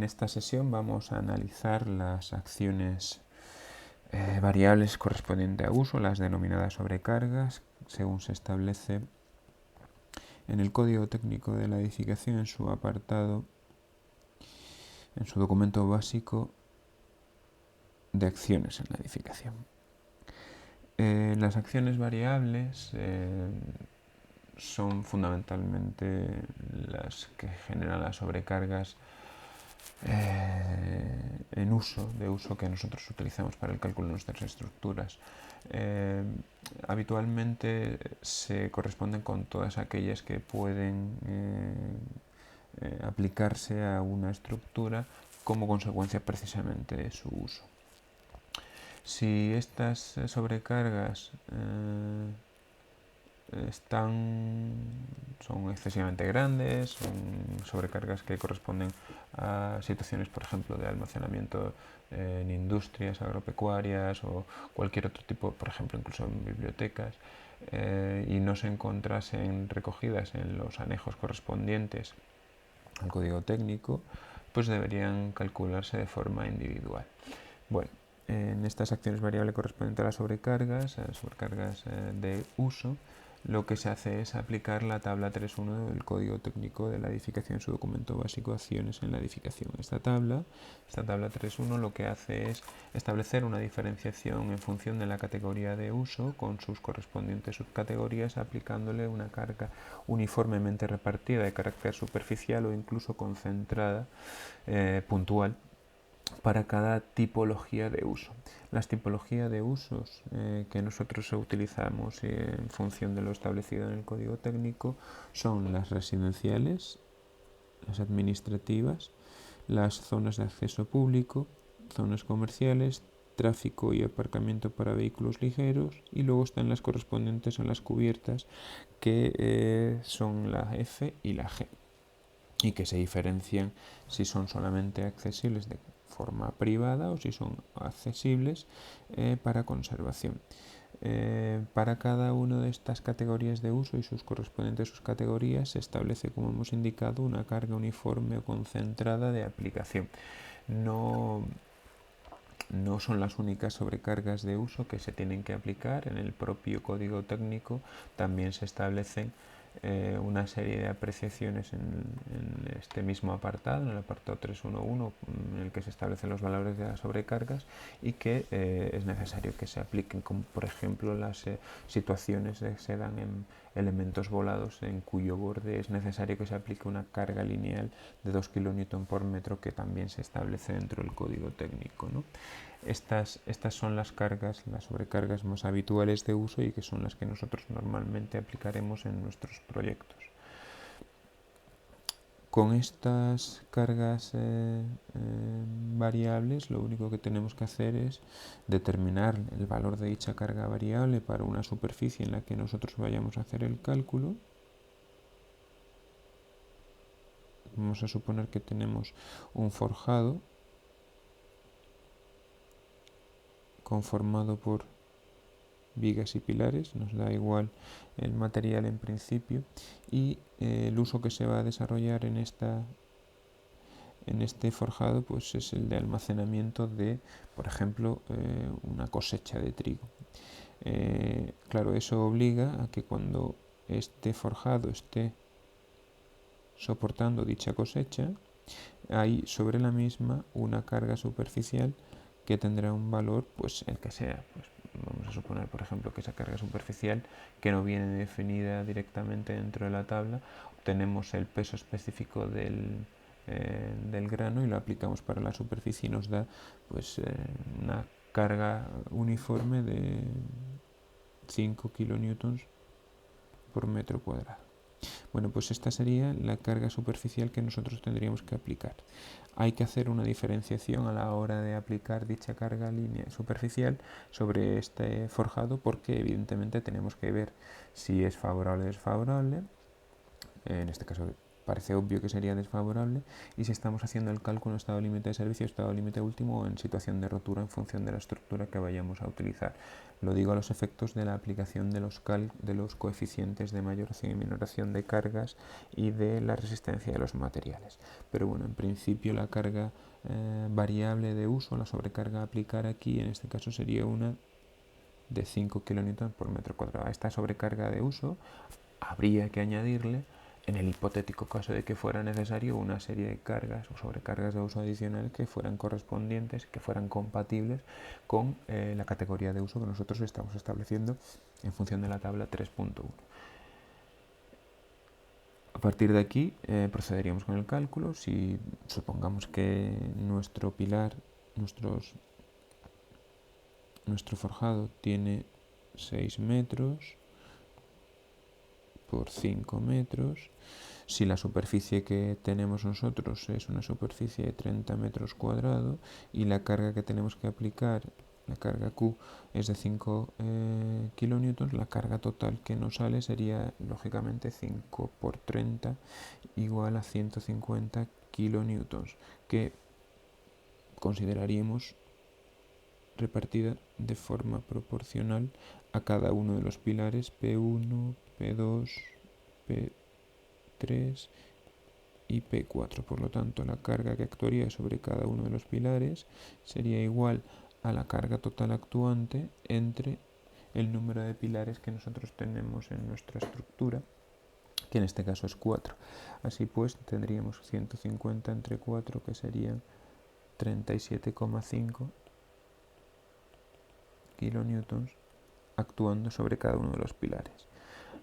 En esta sesión vamos a analizar las acciones variables correspondientes a uso, las denominadas sobrecargas, según se establece en el Código Técnico de la Edificación en su apartado, en su documento básico de acciones en la edificación. Las acciones variables son fundamentalmente las que generan las sobrecargas de uso que nosotros utilizamos para el cálculo de nuestras estructuras. Habitualmente se corresponden con todas aquellas que pueden aplicarse a una estructura como consecuencia precisamente de su uso. Si estas sobrecargas son excesivamente grandes, son sobrecargas que corresponden a situaciones, por ejemplo, de almacenamiento en industrias agropecuarias o cualquier otro tipo, por ejemplo, incluso en bibliotecas, y no se encontrasen recogidas en los anejos correspondientes al código técnico, pues deberían calcularse de forma individual. Bueno, en estas acciones variables correspondientes a las sobrecargas de uso, lo que se hace es aplicar la tabla 3.1 del Código Técnico de la Edificación en su documento básico Acciones en la Edificación. Esta tabla 3.1 lo que hace es establecer una diferenciación en función de la categoría de uso con sus correspondientes subcategorías, aplicándole una carga uniformemente repartida de carácter superficial o incluso concentrada, puntual, para cada tipología de uso. Las tipologías de usos que nosotros utilizamos en función de lo establecido en el código técnico son las residenciales, las administrativas, las zonas de acceso público, zonas comerciales, tráfico y aparcamiento para vehículos ligeros, y luego están las correspondientes a las cubiertas, que son la F y la G, y que se diferencian si son solamente accesibles de forma privada o si son accesibles para conservación. Para cada una de estas categorías de uso y sus correspondientes subcategorías se establece, como hemos indicado, una carga uniforme o concentrada de aplicación. No son las únicas sobrecargas de uso que se tienen que aplicar. En el propio código técnico también se establecen una serie de apreciaciones en este mismo apartado, en el apartado 3.1.1, en el que se establecen los valores de las sobrecargas y que es necesario que se apliquen, como por ejemplo las situaciones que se dan en elementos volados en cuyo borde es necesario que se aplique una carga lineal de 2 kN por metro, que también se establece dentro del código técnico, ¿no? Estas son las sobrecargas más habituales de uso y que son las que nosotros normalmente aplicaremos en nuestros proyectos. Con estas cargas variables, lo único que tenemos que hacer es determinar el valor de dicha carga variable para una superficie en la que nosotros vayamos a hacer el cálculo. Vamos a suponer que tenemos un forjado conformado por vigas y pilares, nos da igual el material en principio, y el uso que se va a desarrollar en este forjado pues es el de almacenamiento de, por ejemplo, una cosecha de trigo. Claro, eso obliga a que cuando este forjado esté soportando dicha cosecha, hay sobre la misma una carga superficial que tendrá un valor, pues el que sea. Pues vamos a suponer, por ejemplo, que esa carga superficial, que no viene definida directamente dentro de la tabla, obtenemos el peso específico del grano y lo aplicamos para la superficie y nos da pues una carga uniforme de 5 kN por metro cuadrado. Bueno, pues esta sería la carga superficial que nosotros tendríamos que aplicar. Hay que hacer una diferenciación a la hora de aplicar dicha carga superficial sobre este forjado, porque evidentemente tenemos que ver si es favorable o desfavorable, en este caso parece obvio que sería desfavorable, y si estamos haciendo el cálculo en estado límite de servicio, estado límite último o en situación de rotura en función de la estructura que vayamos a utilizar. Lo digo a los efectos de la aplicación de los coeficientes de mayoración y minoración de cargas y de la resistencia de los materiales. Pero bueno, en principio la carga variable de uso, la sobrecarga a aplicar aquí, en este caso sería una de 5 kN por metro cuadrado. A esta sobrecarga de uso habría que añadirle, en el hipotético caso de que fuera necesario, una serie de cargas o sobrecargas de uso adicional que fueran correspondientes, que fueran compatibles con la categoría de uso que nosotros estamos estableciendo en función de la tabla 3.1. A partir de aquí procederíamos con el cálculo. Si supongamos que nuestro pilar, nuestro forjado tiene 6 metros por 5 metros, si la superficie que tenemos nosotros es una superficie de 30 metros cuadrados y la carga que tenemos que aplicar, la carga Q, es de 5 kilonewtons, la carga total que nos sale sería lógicamente 5 por 30 igual a 150 kilonewtons, que consideraríamos repartida de forma proporcional a cada uno de los pilares P1, P2, P3 y P4. Por lo tanto, la carga que actuaría sobre cada uno de los pilares sería igual a la carga total actuante entre el número de pilares que nosotros tenemos en nuestra estructura, que en este caso es 4. Así pues, tendríamos 150 entre 4, que serían 37,5 kilonewtons actuando sobre cada uno de los pilares.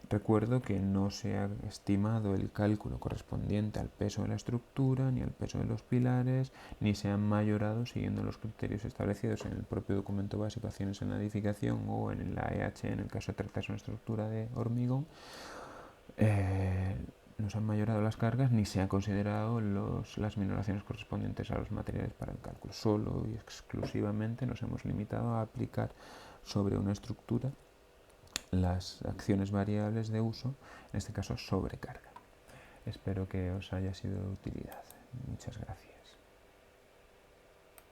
Recuerdo que no se ha estimado el cálculo correspondiente al peso de la estructura, ni al peso de los pilares, ni se han mayorado siguiendo los criterios establecidos en el propio documento básico Acciones en la edificación o en la EH en el caso de tratarse una estructura de hormigón. No se han mayorado las cargas ni se han considerado las minoraciones correspondientes a los materiales para el cálculo. Solo y exclusivamente nos hemos limitado a aplicar sobre una estructura las acciones variables de uso, en este caso sobrecarga. Espero que os haya sido de utilidad. Muchas gracias.